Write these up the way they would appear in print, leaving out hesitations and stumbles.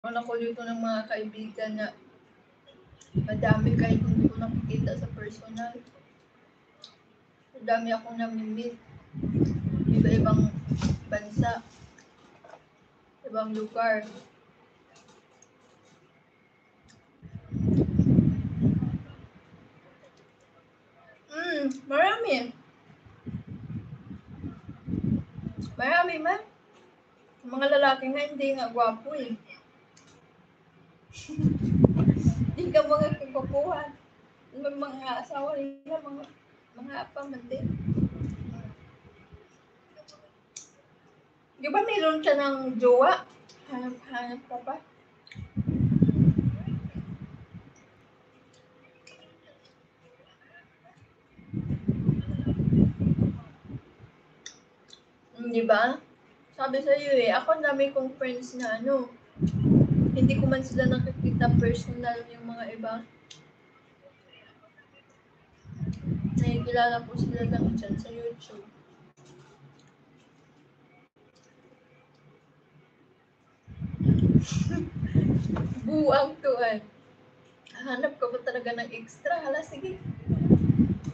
Ako dito ng mga kaibigan na madami kahit hindi ko nakikita sa personal. Madami akong namimit. Iba-ibang bansa. Ibang lugar. Marami. Marami man. Mga lalaki nga hindi nga gwapo eh. Hindi ka mga kagwapuhan. Mga asawa nila, mga apaman din. Di ba mayroon siya ng jowa? Hanap ka pa? Di ba? Sabi sa iyo eh, ako dami kong friends na hindi ko man sila nakikita personal yung mga iba. Nakikilala ko sila lang dyan sa YouTube. Buang to eh. Hanap ka ba talaga ng extra? Hala, sige.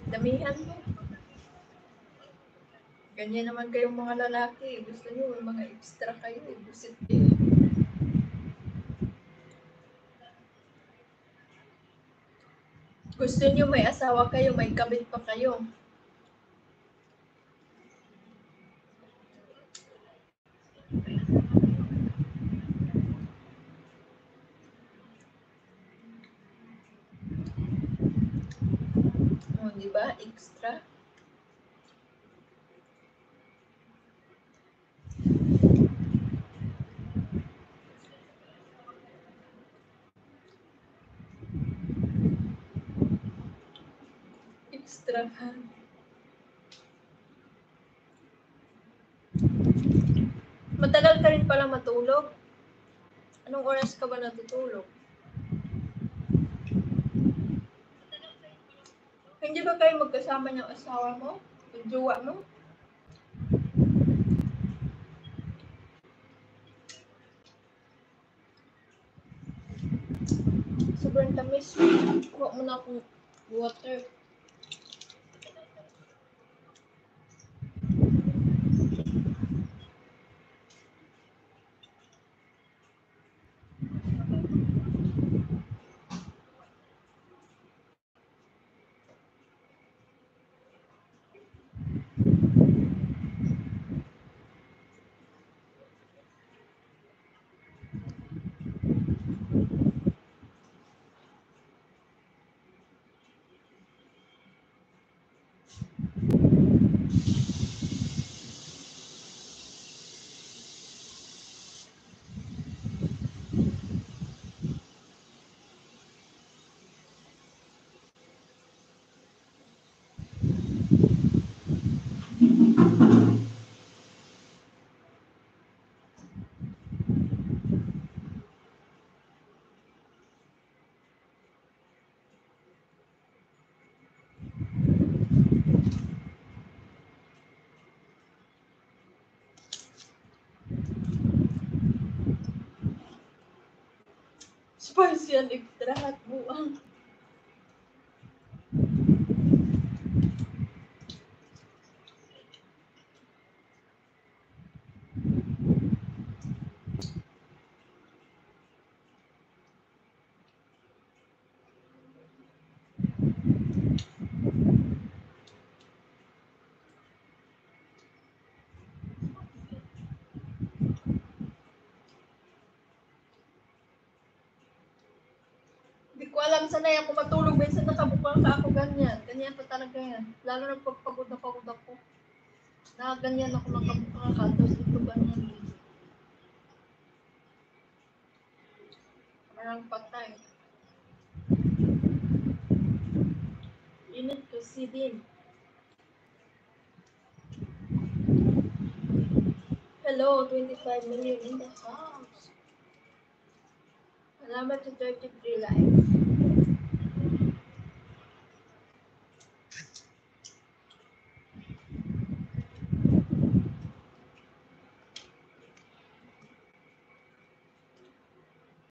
Damihan mo. Ganyan naman kayong mga lalaki. Gusto nyo, mga extra kayo. Busit kayo. Gusto nyo may asawa kayo, may kabit pa kayo. Oh, di ba? Extra. Extra. Matagal ka rin pala matulog. Anong oras ka ba natutulog? Hindi ba kayo magkasama ng asawa mo? Yung jowa mo? Sobrang tamis. Huwag mo na akong water. Spicy yan, extra hot buang. Hindi ko alam sanay ako matulog. Minsan nakabukal ka ako ganyan. Ganyan pa talaga yan. Lalo na pagpagod na pagod ako. Nakaganyan ako nakabukal ka. Tapos ito ganyan. Parang patay. Init kasi din. Hello, 25 million in the house. Salamat sa 33 likes.